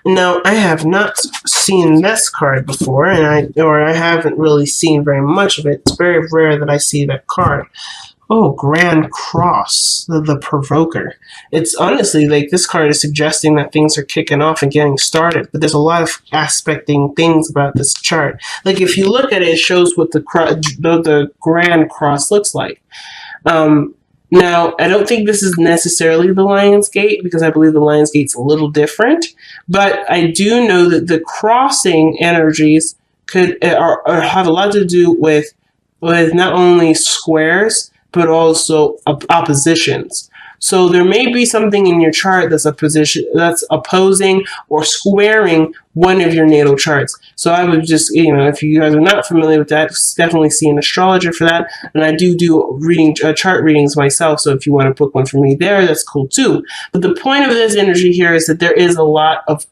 Now, I have not seen this card before, and I haven't really seen very much of it. It's very rare that I see that card. Oh, Grand Cross, the Provoker. It's honestly like this card is suggesting that things are kicking off and getting started, but there's a lot of aspecting things about this chart. Like if you look at it, it shows what the Grand Cross looks like. Now, I don't think this is necessarily the Lion's Gate because I believe the Lion's Gate's a little different, but I do know that the crossing energies could have a lot to do with not only squares but also oppositions. So there may be something in your chart that's opposing or squaring one of your natal charts. So I would just, if you guys are not familiar with that, definitely see an astrologer for that. And I do chart readings myself. So if you want to book one for me there, that's cool too. But the point of this energy here is that there is a lot of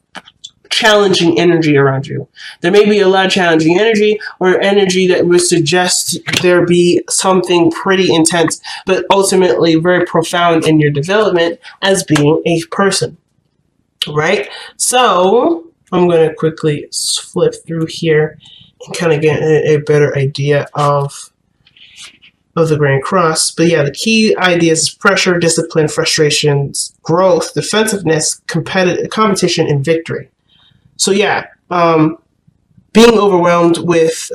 challenging energy around you. There may be a lot of challenging energy or energy that would suggest there be something pretty intense, but ultimately very profound in your development as being a person, right? So I'm going to quickly flip through here and kind of get a better idea of the Grand Cross. But yeah, the key ideas is pressure, discipline, frustrations, growth, defensiveness, competition, and victory. So yeah, being overwhelmed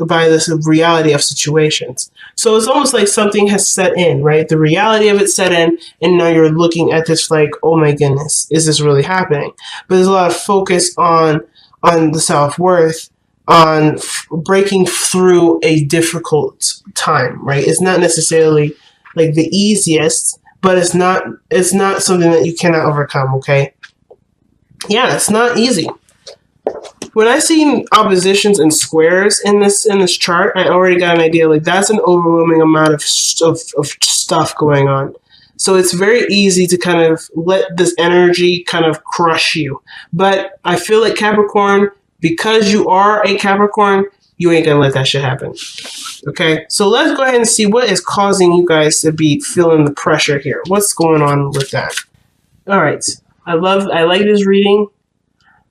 by this reality of situations. So it's almost like something has set in, right? The reality of it set in, and now you're looking at this like, oh my goodness, is this really happening? But there's a lot of focus on the self-worth, on breaking through a difficult time, right? It's not necessarily like the easiest, but it's not something that you cannot overcome, okay? Yeah, it's not easy. When I see oppositions and squares in this chart, I already got an idea. Like that's an overwhelming amount of stuff going on. So it's very easy to kind of let this energy kind of crush you. But I feel like Capricorn, because you are a Capricorn, you ain't gonna let that shit happen. Okay, so let's go ahead and see what is causing you guys to be feeling the pressure here. What's going on with that? All right, I like this reading,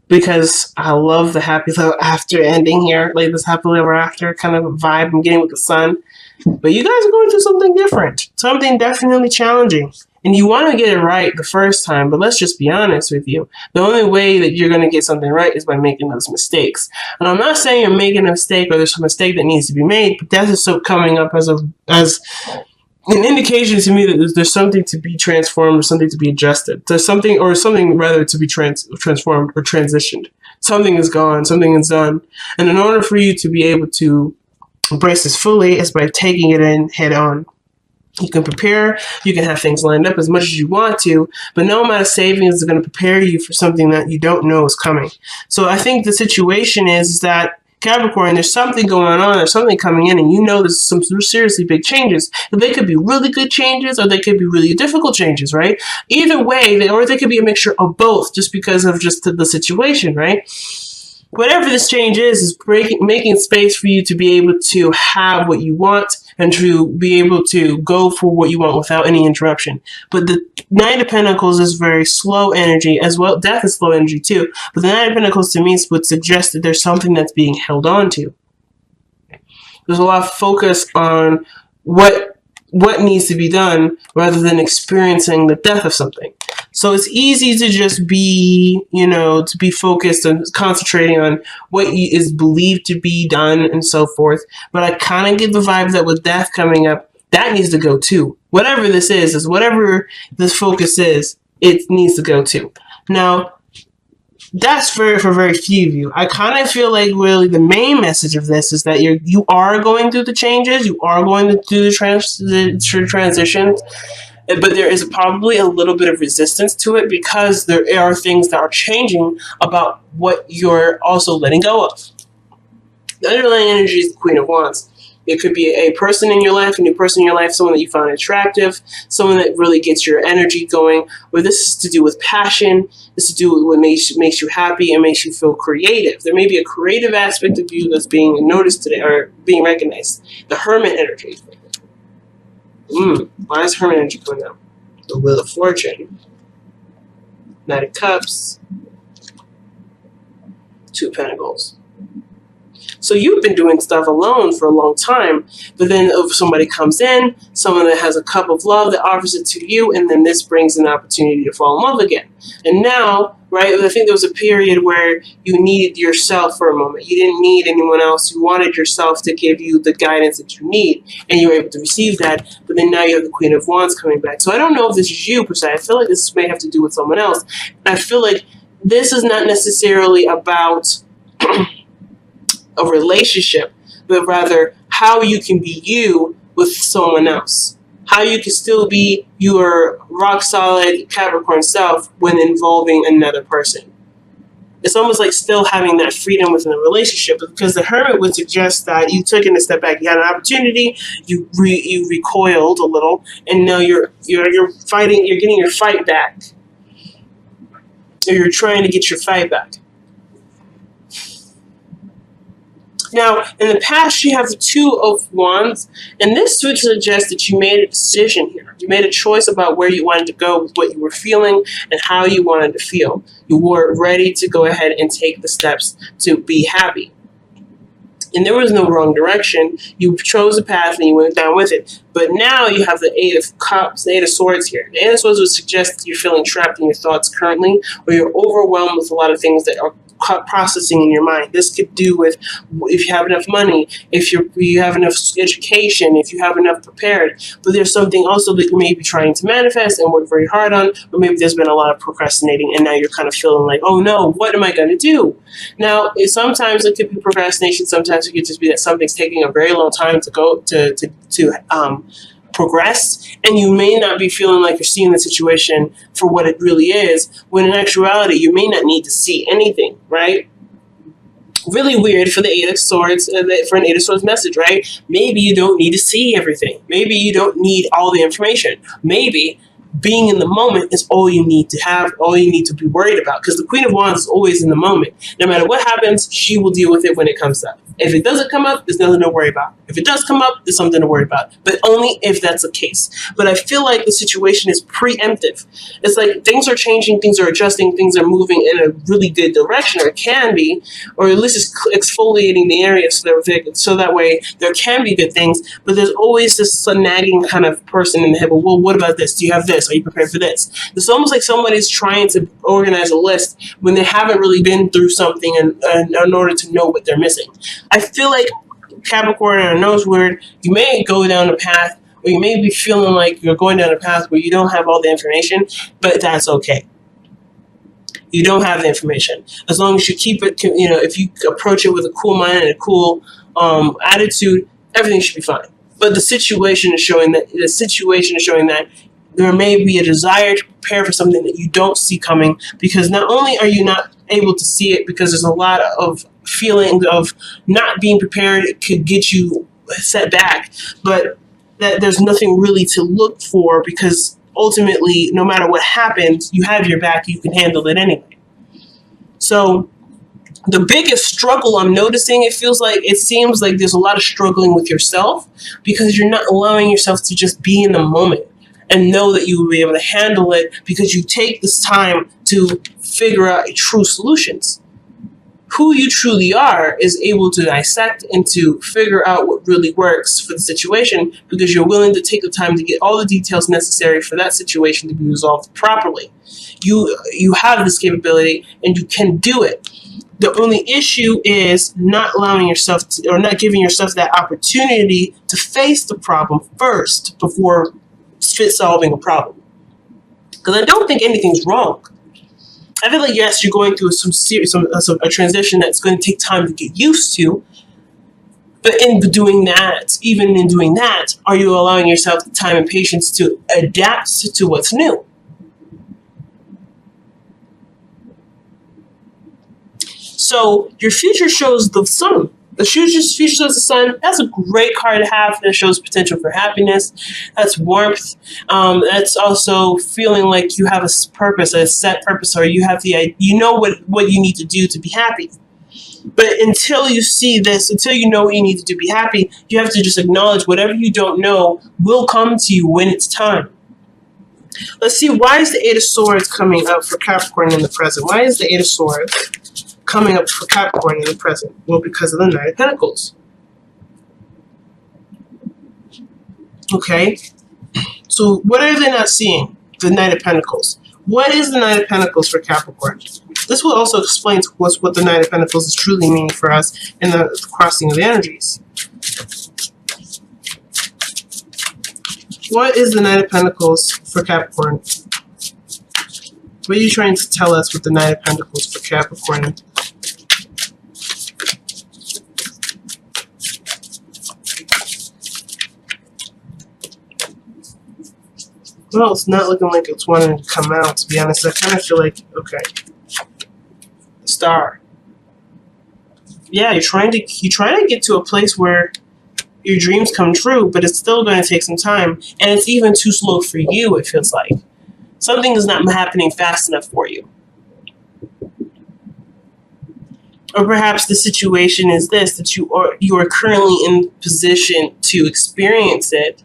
because I love the happy ever after ending here, like this happily ever after kind of vibe I'm getting with the sun. But you guys are going through something different, something definitely challenging. And you want to get it right the first time, but let's just be honest with you. The only way that you're going to get something right is by making those mistakes. And I'm not saying you're making a mistake or there's a mistake that needs to be made, but that is so coming up as an indication to me that there's something to be transformed or something to be adjusted. There's something rather to be transformed or transitioned. Something is gone, something is done. And in order for you to be able to embrace this fully is by taking it in head on. You can prepare, you can have things lined up as much as you want to, but no amount of savings is going to prepare you for something that you don't know is coming. So I think the situation is that Capricorn, there's something going on, there's something coming in, and you know there's some seriously big changes. They could be really good changes, or they could be really difficult changes, right? Either way, or they could be a mixture of both, just because of just the situation, right? Whatever this change is making space for you to be able to have what you want and to be able to go for what you want without any interruption. But the Knight of Pentacles is very slow energy as well. Death is slow energy too. But the Knight of Pentacles to me would suggest that there's something that's being held on to. There's a lot of focus on what needs to be done rather than experiencing the death of something. So it's easy to just be, to be focused and concentrating on what is believed to be done and so forth. But I kind of get the vibe that with death coming up, that needs to go too. Whatever this is whatever this focus is, it needs to go too. Now, that's for very few of you. I kind of feel like really the main message of this is that you are going through the changes, you are going to do the transitions, but there is probably a little bit of resistance to it because there are things that are changing about what you're also letting go of. The underlying energy is the Queen of Wands. It could be a person in your life, a new person in your life, someone that you find attractive, someone that really gets your energy going, or this is to do with passion, this is to do with what makes you happy and makes you feel creative. There may be a creative aspect of you that's being noticed today or being recognized. The Hermit energy. Why is Hermit energy coming out? The Wheel of Fortune. Knight of Cups, Two of Pentacles. So you've been doing stuff alone for a long time, but then if somebody comes in, someone that has a cup of love that offers it to you, and then this brings an opportunity to fall in love again. And now, right, I think there was a period where you needed yourself for a moment. You didn't need anyone else. You wanted yourself to give you the guidance that you need, and you were able to receive that. But then now you have the Queen of Wands coming back. So I don't know if this is you per se. I feel like this may have to do with someone else. I feel like this is not necessarily about a relationship, but rather how you can be you with someone else. How you can still be your rock solid Capricorn self when involving another person. It's almost like still having that freedom within a relationship, because the Hermit would suggest that you took in a step back. You had an opportunity, you recoiled a little, and now you're fighting. You're getting your fight back, or you're trying to get your fight back. Now, in the past, you have the Two of Wands, and this would suggest that you made a decision here. You made a choice about where you wanted to go with what you were feeling and how you wanted to feel. You were ready to go ahead and take the steps to be happy. And there was no wrong direction. You chose a path and you went down with it. But now you have the Eight of Cups, the Eight of Swords here. The Eight of Swords would suggest that you're feeling trapped in your thoughts currently, or you're overwhelmed with a lot of things that are processing in your mind. This could do with if you have enough money, if you have enough education, if you have enough prepared. But there's something also that you may be trying to manifest and work very hard on, or maybe there's been a lot of procrastinating and now you're kind of feeling like, oh no, what am I going to do? Now, sometimes it could be procrastination. Sometimes it could just be that something's taking a very long time to go to progress, and you may not be feeling like you're seeing the situation for what it really is, when in actuality you may not need to see anything, right? Really weird for the Eight of Swords, for an Eight of Swords message, right? Maybe you don't need to see everything. Maybe you don't need all the information. Maybe being in the moment is all you need to have, all you need to be worried about, because the Queen of Wands is always in the moment. No matter what happens, she will deal with it when it comes up. If it doesn't come up, there's nothing to worry about. If it does come up, there's something to worry about, but only if that's the case. But I feel like the situation is preemptive. It's like things are changing, things are adjusting, things are moving in a really good direction, or it can be, or at least it's exfoliating the area so that way there can be good things. But there's always this nagging kind of person in the head. Well, what about this? Do you have this? Are you prepared for this? It's almost like somebody's trying to organize a list when they haven't really been through something in order to know what they're missing. I feel like Capricorn, and I know it's weird, you may go down a path, or you may be feeling like you're going down a path where you don't have all the information, but that's okay. You don't have the information. As long as you keep it, if you approach it with a cool mind and a cool attitude, everything should be fine. But the situation is showing that there may be a desire to prepare for something that you don't see coming, because not only are you not able to see it because there's a lot of feelings of not being prepared, it could get you set back, but that there's nothing really to look for, because ultimately, no matter what happens, you have your back, you can handle it anyway. So the biggest struggle I'm noticing, it seems like there's a lot of struggling with yourself, because you're not allowing yourself to just be in the moment and know that you will be able to handle it, because you take this time to figure out true solutions. Who you truly are is able to dissect and to figure out what really works for the situation, because you're willing to take the time to get all the details necessary for that situation to be resolved properly. You have this capability and you can do it. The only issue is not allowing yourself to, or not giving yourself that opportunity to face the problem first before solving a problem. Because I don't think anything's wrong. I feel like, yes, you're going through a transition that's going to take time to get used to. But even in doing that, are you allowing yourself the time and patience to adapt to what's new? So your future shows the sun. The future shows the sun. That's a great card to have. That shows potential for happiness. That's warmth. That's also feeling like you have a purpose, a set purpose, or you have what you need to do to be happy. But until you see this, until you know what you need to do to be happy, you have to just acknowledge whatever you don't know will come to you when it's time. Let's see, why is the Eight of Swords coming up for Capricorn in the present? Why is the Eight of Swords coming up for Capricorn in the present? Well, because of the Knight of Pentacles. Okay, so what are they not seeing? The Knight of Pentacles. What is the Knight of Pentacles for Capricorn? This will also explain to us what the Knight of Pentacles is truly meaning for us in the crossing of energies. What is the Knight of Pentacles for Capricorn? What are you trying to tell us with the Knight of Pentacles for Capricorn? Well, it's not looking like it's wanting to come out, to be honest. I kind of feel like, okay. Star. Yeah, you're trying to get to a place where your dreams come true, but it's still going to take some time, and it's even too slow for you, it feels like. Something is not happening fast enough for you. Or perhaps the situation is this, that you are currently in position to experience it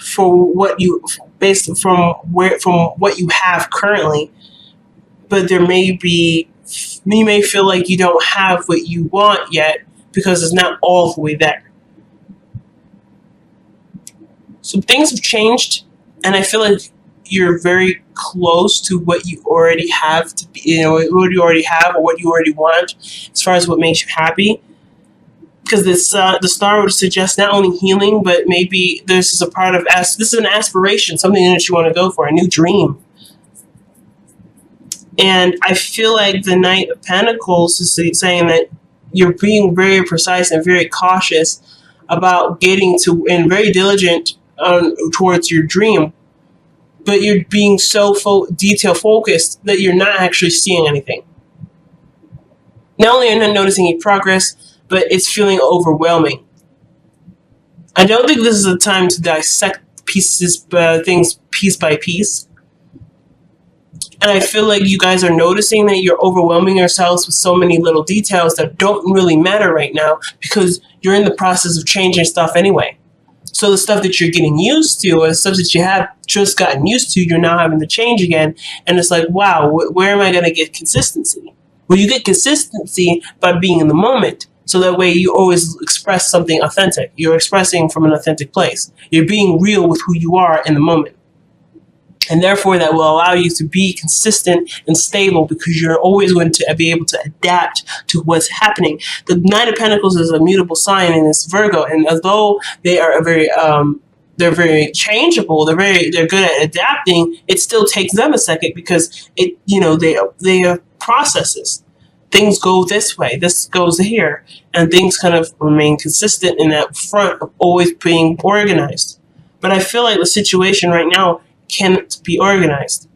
for what you, based from what you have currently, but there may be, you may feel like you don't have what you want yet because it's not all the way there. So things have changed, and I feel like you're very close to what you already have to be, what you already have or what you already want as far as what makes you happy. Because this, the star would suggest not only healing, but maybe this is a part of, this is an aspiration, something that you want to go for, a new dream. And I feel like the Knight of Pentacles is saying that you're being very precise and very cautious about getting to, and very diligent towards your dream. But you're being so detail focused that you're not actually seeing anything. Not only are you not noticing any progress, but it's feeling overwhelming. I don't think this is a time to dissect things piece by piece. And I feel like you guys are noticing that you're overwhelming yourselves with so many little details that don't really matter right now because you're in the process of changing stuff anyway. So the stuff that you're getting used to, or the stuff that you have just gotten used to, you're now having to change again. And it's like, wow, where am I going to get consistency? Well, you get consistency by being in the moment. So that way you always express something authentic. You're expressing from an authentic place. You're being real with who you are in the moment. And therefore that will allow you to be consistent and stable because you're always going to be able to adapt to what's happening. The Knight of Pentacles is a mutable sign and it's Virgo. And although they are they're very changeable, they're good at adapting, it still takes them a second because they are processes. Things go this way, this goes here, and things kind of remain consistent in that front of always being organized. But I feel like the situation right now can't be organized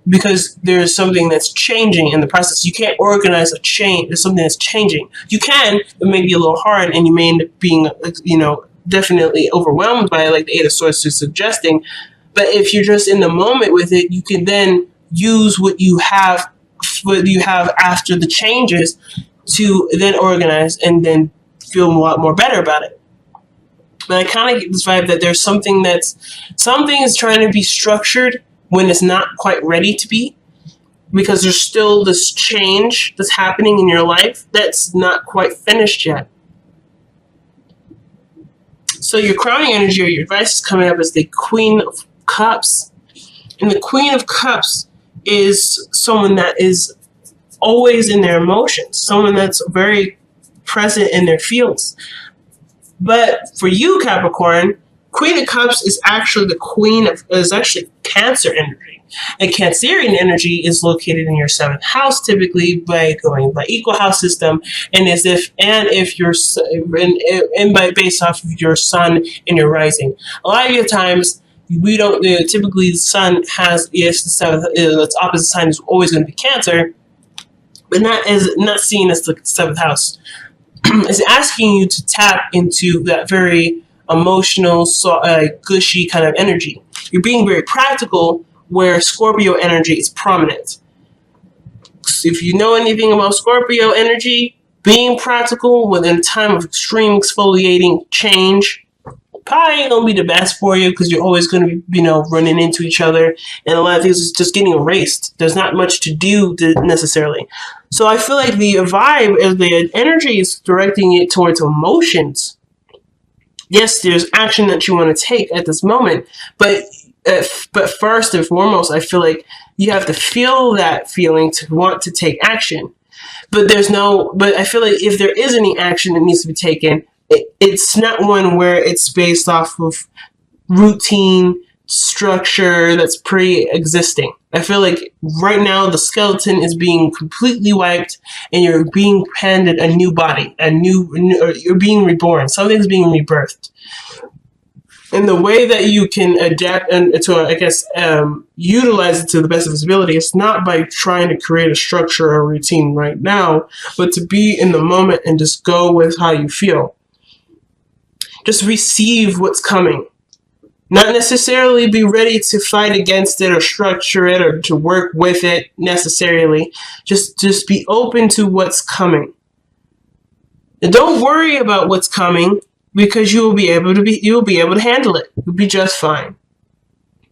because there's something that's changing in the process. You can't organize a change. There's something that's changing. You can, but maybe a little hard, and you may end up being, definitely overwhelmed by like the Eight of Swords is suggesting. But if you're just in the moment with it, you can then use what you have after the changes to then organize and then feel a lot more better about it. But I kind of get this vibe that there's something is trying to be structured when it's not quite ready to be, because there's still this change that's happening in your life that's not quite finished yet. So your crowning energy or your advice is coming up as the Queen of Cups. And the Queen of Cups is someone that is always in their emotions, someone that's very present in their feels. But for you, Capricorn, Queen of Cups is actually is actually Cancer energy. And Cancerian energy is located in your 7th house, typically by going by equal house system, and if you're based off of your sun and your rising. A lot of your times we don't typically the sun has the 7th, its opposite sign is always going to be Cancer, but not seen as the 7th house. It's asking you to tap into that very emotional, gushy kind of energy. You're being very practical, where Scorpio energy is prominent. So if you know anything about Scorpio energy, being practical within a time of extreme exfoliating change, probably ain't gonna be the best for you because you're always gonna be, running into each other, and a lot of things is just getting erased. There's not much to do necessarily. So I feel like the vibe is the energy is directing it towards emotions. Yes, there's action that you want to take at this moment, but first and foremost, I feel like you have to feel that feeling to want to take action. But I feel like if there is any action that needs to be taken, it's not one where it's based off of routine structure that's pre-existing. I feel like right now the skeleton is being completely wiped, and you're being handed a new body, you're being reborn. Something's being rebirthed. And the way that you can adapt and to, utilize it to the best of its ability is not by trying to create a structure or routine right now, but to be in the moment and just go with how you feel. Just receive what's coming. Not necessarily be ready to fight against it or structure it or to work with it necessarily. Just be open to what's coming. And don't worry about what's coming, because you'll be able to handle it. You'll be just fine.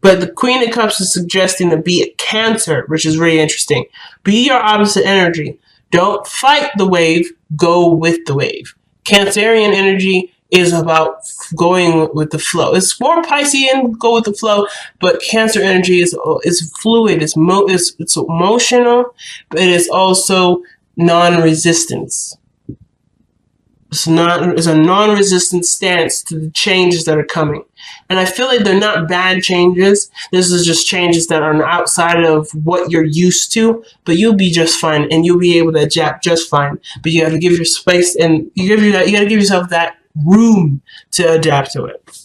But the Queen of Cups is suggesting to be a Cancer, which is really interesting. Be your opposite energy. Don't fight the wave, go with the wave. Cancerian energy is about going with the flow. It's more Piscean, go with the flow, but Cancer energy is fluid, it's emotional, but it is also non-resistance. It's a non-resistant stance to the changes that are coming. And I feel like they're not bad changes. This is just changes that are outside of what you're used to, but you'll be just fine and you'll be able to adapt just fine. But you have to give your space, and you got to give yourself that room to adapt to it.